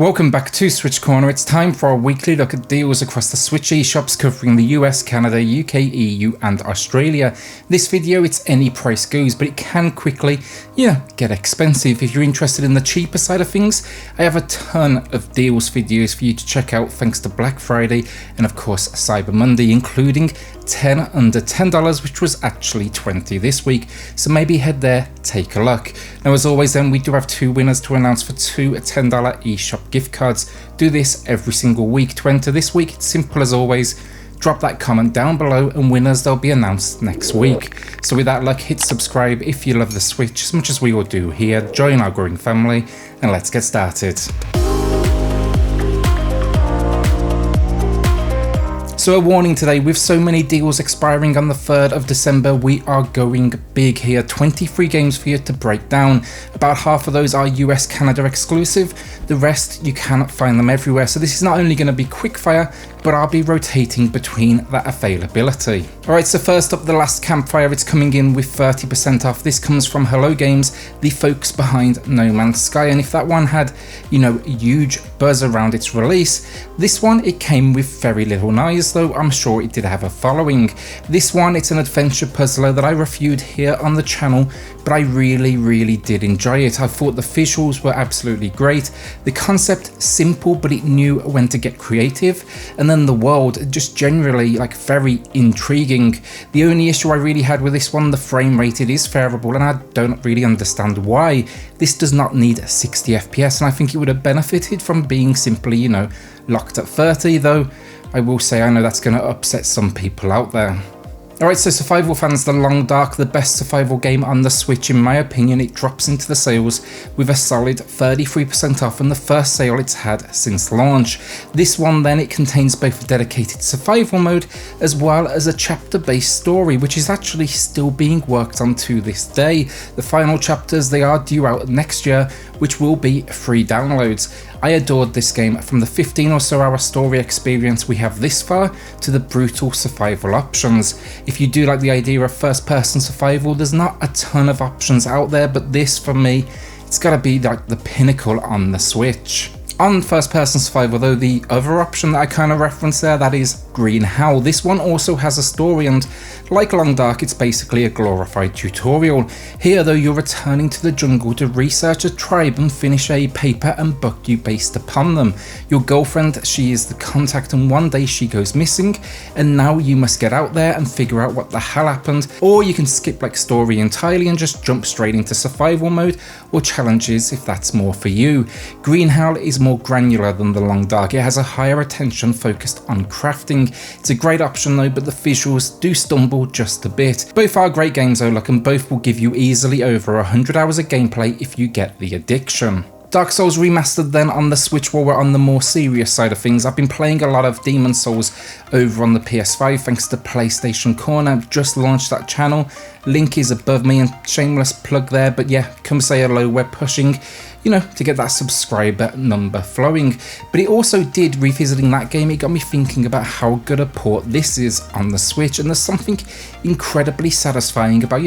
Welcome back to SwitchCorner. It's time for our weekly look at deals across the Switch eShops covering the US, Canada, UK, EU and Australia. This video, it's any price goes, but it can quickly, get expensive. If you're interested in the cheaper side of things, I have a ton of deals videos for you to check out thanks to Black Friday and of course Cyber Monday, including 10 under $10, which was actually 20 this week. So maybe head there, take a look. Now as always then, we do have two winners to announce for two $10 eShop gift cards. Do this every single week. To enter this week, it's simple as always. Drop that comment down below and winners, they'll be announced next week. So with that luck, hit subscribe if you love the Switch as much as we all do here. Join our growing family and let's get started. So a warning today, with so many deals expiring on the 3rd of December, we are going big here. 23 games for you to break down. About half of those are US, Canada exclusive. The rest, you cannot find them everywhere. So this is not only going to be quick fire, but I'll be rotating between that availability. Alright, so first up, the Last Campfire, it's coming in with 30% off. This comes from Hello Games, the folks behind No Man's Sky, and if that one had, huge buzz around its release, this one, it came with very little noise, though I'm sure it did have a following. This one, it's an adventure puzzler that I reviewed here on the channel, but I really did enjoy it. I thought the visuals were absolutely great, the concept simple, but it knew when to get creative, and then the world just generally very intriguing. The only issue I really had with this one, the frame rate, it is variable and I don't really understand why. This does not need 60 FPS and I think it would have benefited from being simply, locked at 30, though I will say I know that's going to upset some people out there. Alright, so survival fans, The Long Dark, the best survival game on the Switch in my opinion. It drops into the sales with a solid 33% off and the first sale it's had since launch. This one then, it contains both a dedicated survival mode as well as a chapter based story, which is actually still being worked on to this day. The final chapters, they are due out next year, which will be free downloads. I adored this game, from the 15 or so hour story experience we have this far to the brutal survival options. If you do like the idea of first person survival, there's not a ton of options out there, but this for me, it's gotta be like the pinnacle on the Switch. On first person survival though, the other option that I kind of referenced there, that is Green Hell. This one also has a story and like Long Dark, it's basically a glorified tutorial. Here though, you're returning to the jungle to research a tribe and finish a paper and book you based upon them. Your girlfriend, she is the contact and one day she goes missing and now you must get out there and figure out what the hell happened, or you can skip story entirely and just jump straight into survival mode or challenges if that's more for you. Green Hell is more granular than The Long Dark. It has a higher attention focused on crafting. It's a great option though, but the visuals do stumble just a bit. Both are great games though, and both will give you easily over 100 hours of gameplay if you get the addiction. Dark Souls Remastered then on the Switch. While we're on the more serious side of things, I've been playing a lot of Demon Souls over on the PS5 thanks to PlayStation Corner. I've just launched that channel, link is above me, and shameless plug there, but yeah, come say hello, we're pushing to get that subscriber number flowing. But it also did, revisiting that game, it got me thinking about how good a port this is on the Switch, and there's something incredibly satisfying about,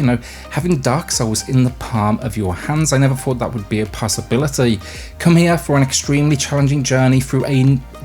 having Dark Souls in the palm of your hands. I never thought that would be a possibility. Come here for an extremely challenging journey through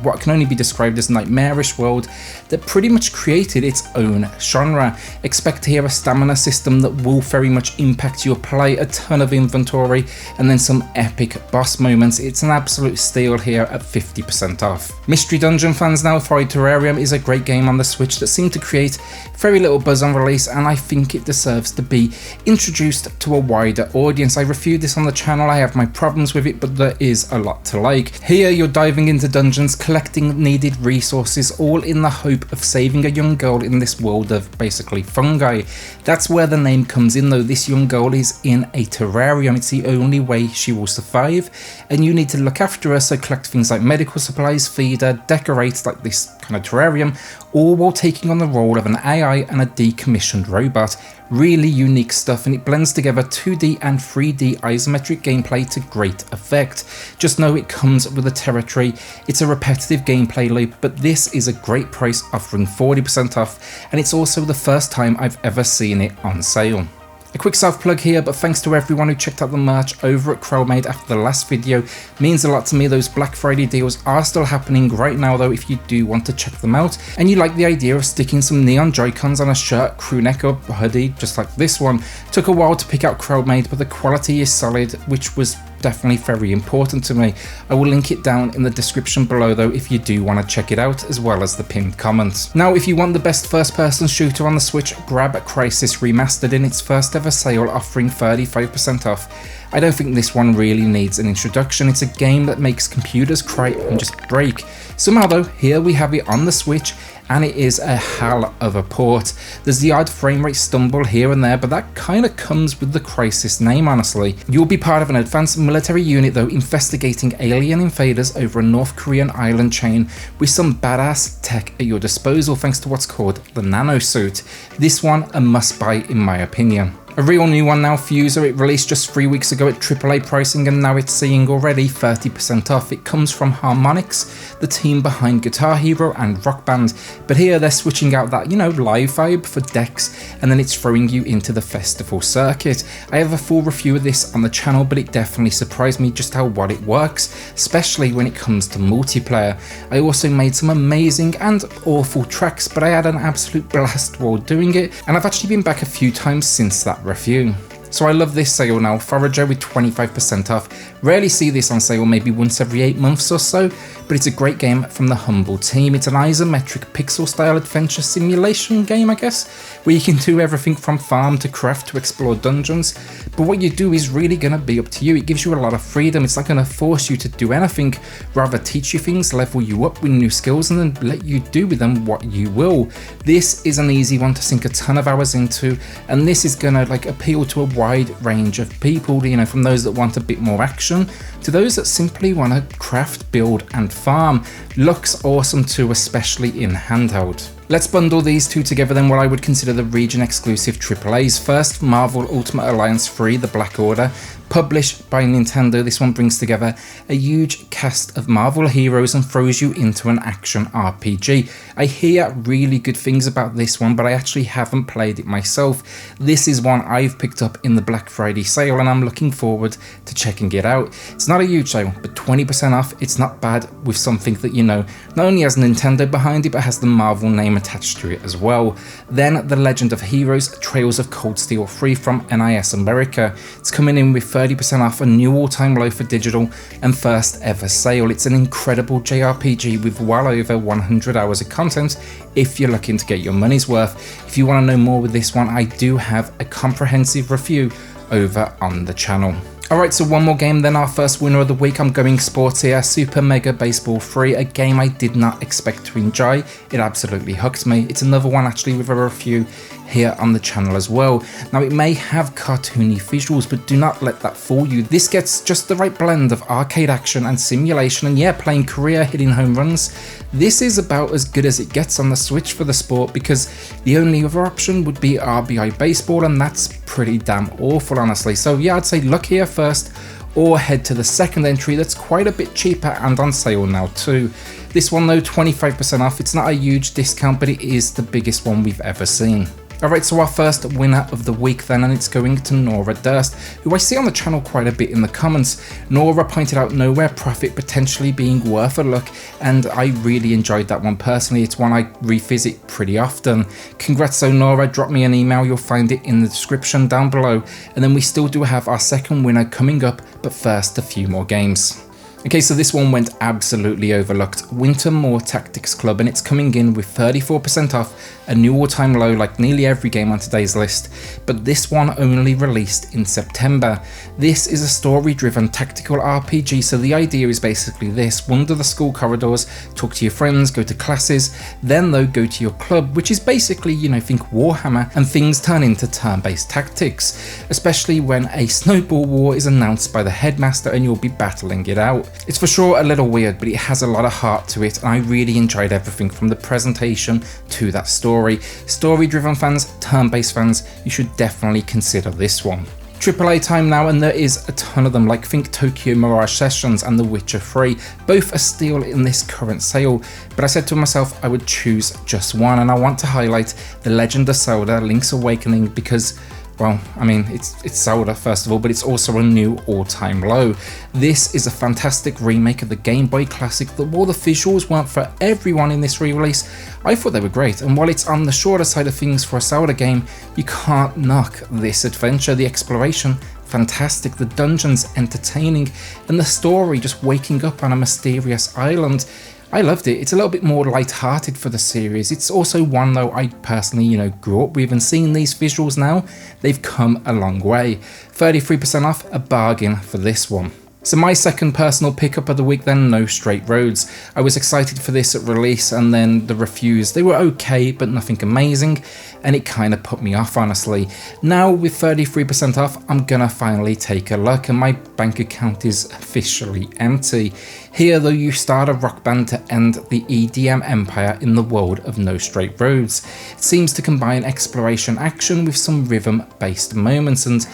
what can only be described as nightmarish world that pretty much created its own genre. Expect to hear a stamina system that will very much impact your play, a ton of inventory, and then some epic boss moments. It's an absolute steal here at 50% off. Mystery Dungeon fans now, Terrarium is a great game on the Switch that seemed to create very little buzz on release, and I think it deserves to be introduced to a wider audience. I reviewed this on the channel, I have my problems with it, but there is a lot to like. Here you're diving into dungeons, collecting needed resources, all in the hope of saving a young girl in this world of basically fungi. That's where the name comes in though. This young girl is in a terrarium. It's the only way she will survive, and you need to look after her, so collect things like medical supplies, feed her, decorate this kind of terrarium, all while taking on the role of an AI and a decommissioned robot. Really unique stuff, and it blends together 2D and 3D isometric gameplay to great effect. Just know it comes with a territory. It's a repetitive gameplay loop, but this is a great price, offering 40% off, and it's also the first time I've ever seen it on sale. A quick self-plug here, but thanks to everyone who checked out the merch over at Crowmade after the last video. Means a lot to me. Those Black Friday deals are still happening right now though, if you do want to check them out. And you like the idea of sticking some neon Joy-Cons on a shirt, crew neck or hoodie, just like this one. Took a while to pick out Crowmade, but the quality is solid, which was definitely very important to me. I will link it down in the description below though if you do want to check it out, as well as the pinned comments. Now if you want the best first person shooter on the Switch, grab Crysis Remastered in its first ever sale, offering 35% off. I don't think this one really needs an introduction. It's a game that makes computers cry and just break. Somehow though, here we have it on the Switch, and it is a hell of a port. There's the odd frame rate stumble here and there, but that kind of comes with the Crysis name, honestly. You'll be part of an advanced military unit though, investigating alien invaders over a North Korean island chain with some badass tech at your disposal thanks to what's called the nanosuit. This one a must buy in my opinion. A real new one now, Fuser. It released just 3 weeks ago at AAA pricing, and now it's seeing already 30% off. It comes from Harmonix, the team behind Guitar Hero and Rock Band, but here they're switching out that, live vibe for decks, and then it's throwing you into the festival circuit. I have a full review of this on the channel, but it definitely surprised me just how well it works, especially when it comes to multiplayer. I also made some amazing and awful tracks, but I had an absolute blast while doing it, and I've actually been back a few times since that review. So I love this sale now, Forager with 25% off. Rarely see this on sale, maybe once every 8 months or so, but it's a great game from the humble team. It's an isometric pixel style adventure simulation game, I guess, where you can do everything from farm to craft to explore dungeons, but what you do is really going to be up to you. It gives you a lot of freedom. It's not going to force you to do anything, rather teach you things, level you up with new skills, and then let you do with them what you will. This is an easy one to sink a ton of hours into, and this is going to appeal to a wide range of people, from those that want a bit more action to those that simply want to craft, build and farm. Looks awesome too, especially in handheld. Let's bundle these two together then, what I would consider the region exclusive AAAs. First, Marvel Ultimate Alliance 3, The Black Order. Published by Nintendo, this one brings together a huge cast of Marvel heroes and throws you into an action RPG. I hear really good things about this one, but I actually haven't played it myself. This is one I've picked up in the Black Friday sale, and I'm looking forward to checking it out. It's not a huge sale, but 20% off, it's not bad with something that not only has Nintendo behind it, but has the Marvel name attached to it as well. Then The Legend of Heroes, Trails of Cold Steel 3 from NIS America. It's coming in with 30% off, a new all-time low for digital and first ever sale. It's an incredible JRPG with well over 100 hours of content if you're looking to get your money's worth. If you want to know more with this one, I do have a comprehensive review over on the channel. Alright, so one more game then, our first winner of the week. I'm going sports here. Super Mega Baseball 3, a game I did not expect to enjoy. It absolutely hooked me. It's another one actually with a review here on the channel as well. Now it may have cartoony visuals, but do not let that fool you. This gets just the right blend of arcade action and simulation, and yeah, playing career, hitting home runs. This is about as good as it gets on the Switch for the sport, because the only other option would be RBI Baseball, and that's pretty damn awful honestly. So yeah, I'd say look here first, or head to the second entry that's quite a bit cheaper and on sale now too. This one though, 25% off. It's not a huge discount, but it is the biggest one we've ever seen. Alright, so our first winner of the week then, and it's going to Nora Durst, who I see on the channel quite a bit in the comments. Nora pointed out Nowhere Prophet potentially being worth a look, and I really enjoyed that one personally. It's one I revisit pretty often. Congrats though Nora, drop me an email, you'll find it in the description down below, and then we still do have our second winner coming up, but first a few more games. Okay, so this one went absolutely overlooked. WINTERMOOR Tactics Club, and it's coming in with 34% off, a new all-time low like nearly every game on today's list, but this one only released in September. This is a story-driven tactical RPG, so the idea is basically this: wander the school corridors, talk to your friends, go to classes, then though go to your club, which is basically, think Warhammer, and things turn into turn-based tactics, especially when a snowball war is announced by the headmaster and you'll be battling it out. It's for sure a little weird, but it has a lot of heart to it, and I really enjoyed everything from the presentation to that story. Story-driven fans, turn-based fans, you should definitely consider this one. AAA time now, and there is a ton of them, like think Tokyo Mirage Sessions and The Witcher 3. Both are still in this current sale, but I said to myself I would choose just one, and I want to highlight The Legend of Zelda Link's Awakening because well, I mean, it's Zelda first of all, but it's also a new all-time low. This is a fantastic remake of the Game Boy classic that while the visuals weren't for everyone in this re-release, I thought they were great, and while it's on the shorter side of things for a Zelda game, you can't knock this adventure. The exploration, fantastic, the dungeons entertaining, and the story just waking up on a mysterious island. I loved it. It's a little bit more light-hearted for the series. It's also one though I personally, grew up with, and seeing these visuals now, they've come a long way. 33% off, a bargain for this one. So my second personal pickup of the week then, No Straight Roads. I was excited for this at release, and then the reviews, they were okay but nothing amazing, and it kind of put me off honestly. Now with 33% off, I'm gonna finally take a look, and my bank account is officially empty. Here though, you start a rock band to end the EDM empire in the world of No Straight Roads. It seems to combine exploration action with some rhythm based moments, and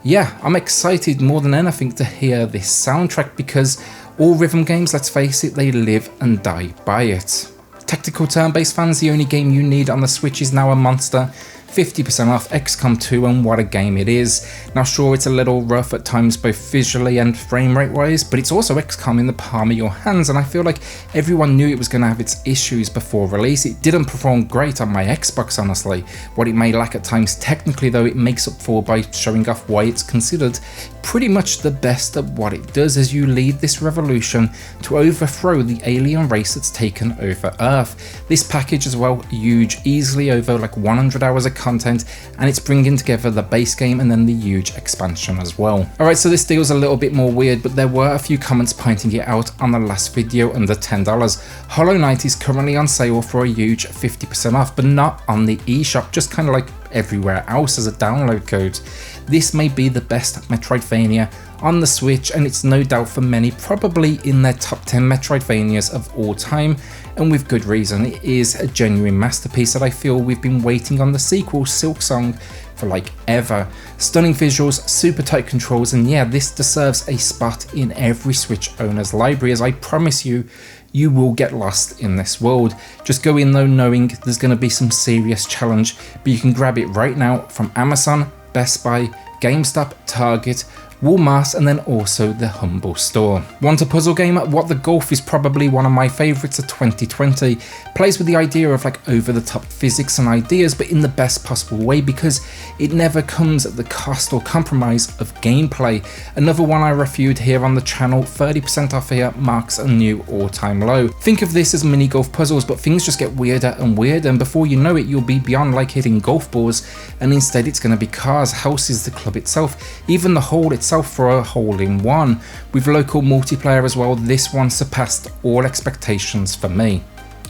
yeah, I'm excited more than anything to hear this soundtrack, because all rhythm games, let's face it, they live and die by it. Tactical turn-based fans, the only game you need on the Switch is now a monster. 50% off XCOM 2, and what a game it is. Now sure, it's a little rough at times both visually and frame rate wise, but it's also XCOM in the palm of your hands, and I feel like everyone knew it was going to have its issues before release. It didn't perform great on my Xbox honestly. What it may lack at times technically though, it makes up for by showing off why it's considered pretty much the best at what it does, as you lead this revolution to overthrow the alien race that's taken over Earth. This package as well, huge, easily over like 100 hours of content, and it's bringing together the base game and then the huge expansion as well. Alright, so this deal's a little bit more weird, but there were a few comments pointing it out on the last video under $10. Hollow Knight is currently on sale for a huge 50% off, but not on the eShop, just kind of like everywhere else as a download code. This may be the best Metroidvania on the Switch, and it's no doubt for many probably in their top 10 Metroidvanias of all time, and with good reason. It is a genuine masterpiece that I feel we've been waiting on the sequel, Silksong, for like ever. Stunning visuals, super tight controls, and yeah, this deserves a spot in every Switch owner's library, as I promise you, you will get lost in this world. Just go in though knowing there's going to be some serious challenge, but you can grab it right now from Amazon, Best Buy, GameStop, Target, Walmart, and then also the Humble Store. Want a puzzle game? What the Golf is probably one of my favourites of 2020. Plays with the idea of like over-the-top physics and ideas, but in the best possible way, because it never comes at the cost or compromise of gameplay. Another one I reviewed here on the channel, 30% off here, marks a new all-time low. Think of this as mini golf puzzles, but things just get weirder and weirder, and before you know it, you'll be beyond like hitting golf balls, and instead it's going to be cars, houses, the club itself, even the hole itself for a hole-in-one. With local multiplayer as well, this one surpassed all expectations for me.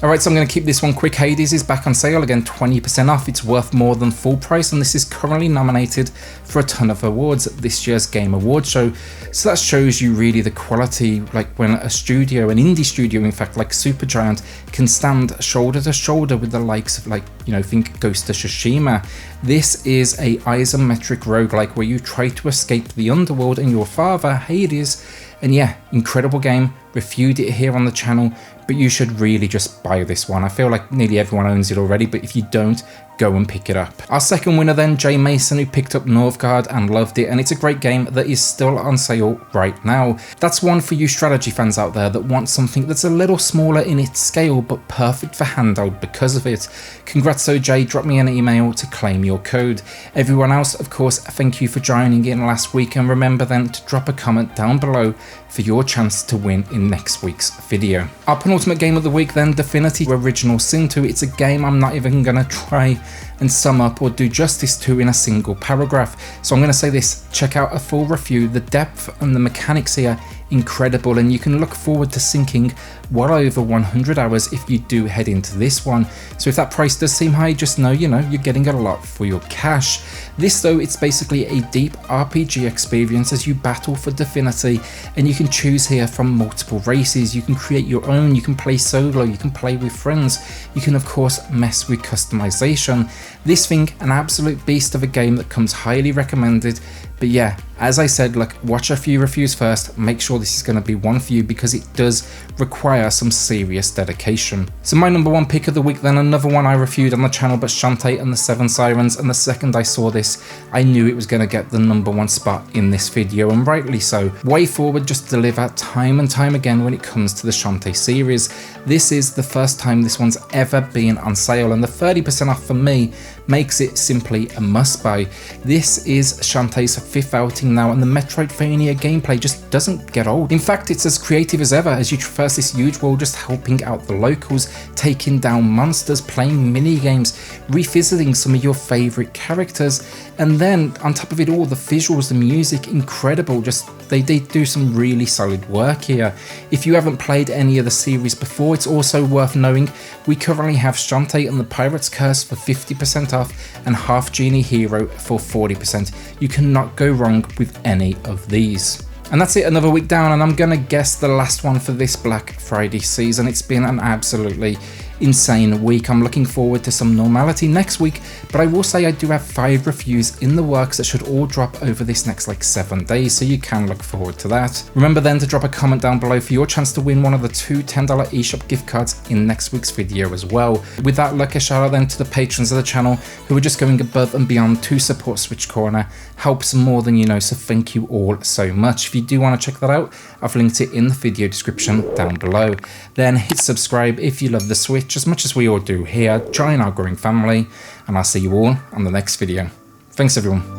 Alright, so I'm going to keep this one quick. Hades is back on sale again, 20% off. It's worth more than full price, and this is currently nominated for a ton of awards at this year's Game Awards show. So that shows you really the quality, like when a studio, an indie studio in fact, like Supergiant, can stand shoulder to shoulder with the likes of like, think Ghost of Tsushima. This is a isometric roguelike where you try to escape the underworld and your father, Hades. And yeah, incredible game, reviewed it here on the channel, but you should really just buy this one. I feel like nearly everyone owns it already, but if you don't, go and pick it up. Our second winner then, Jay Mason, who picked up Northgard and loved it, and it's a great game that is still on sale right now. That's one for you strategy fans out there that want something that's a little smaller in its scale, but perfect for handheld because of it. Congrats though, Jay, drop me an email to claim your code. Everyone else, of course, thank you for joining in last week, and remember then to drop a comment down below for your chance to win in next week's video. Our penultimate game of the week then, Divinity Original Sin 2. It's a game I'm not even gonna try and sum up or do justice to in a single paragraph. So I'm going to say this, check out a full review. The depth and the mechanics here, incredible, and you can look forward to sinking well over 100 hours if you do head into this one. So if that price does seem high, just know, you're getting a lot for your cash. This though, it's basically a deep RPG experience as you battle for Divinity, and you can choose here from multiple races. You can create your own, you can play solo, you can play with friends, you can of course mess with customization. This thing, an absolute beast of a game that comes highly recommended. But yeah, As I said, look, watch a few reviews first, make sure this is going to be one for you because it does require some serious dedication. So my number one pick of the week then, another one I reviewed on the channel, but SHANTAE and the 7 Sirens, and the second I saw this, I knew it was going to get the number one spot in this video, and rightly so. WayForward just deliver time and time again when it comes to the SHANTAE series. This is the first time this one's ever been on sale, and the 30% off for me makes it simply a must buy. This is SHANTAE's 5th outing now, and the Metroidvania gameplay just doesn't get old. In fact, it's as creative as ever as you traverse this huge world, just helping out the locals, taking down monsters, playing mini games, revisiting some of your favourite characters, and then on top of it all, the visuals, the music, incredible. Just they do some really solid work here. If you haven't played any of the series before, it's also worth knowing we currently have SHANTAE and the Pirate's Curse for 50% off and Half Genie Hero for 40%. You cannot go wrong with any of these. And that's it, another week down, and I'm gonna guess the last one for this Black Friday season. It's been an absolutely insane week. I'm looking forward to some normality next week, but I will say I do have 5 reviews in the works that should all drop over this next 7 days, so you can look forward to that. Remember then to drop a comment down below for your chance to win one of the 2 $10 eShop gift cards in next week's video as well. With that, look, a shout out then to the patrons of the channel who are just going above and beyond to support SwitchCorner. Helps more than you know, so thank you all so much. If you do want to check that out, I've linked it in the video description down below. Then hit subscribe if you love the Switch as much as we all do here. Join our growing family, and I'll see you all on the next video. Thanks everyone.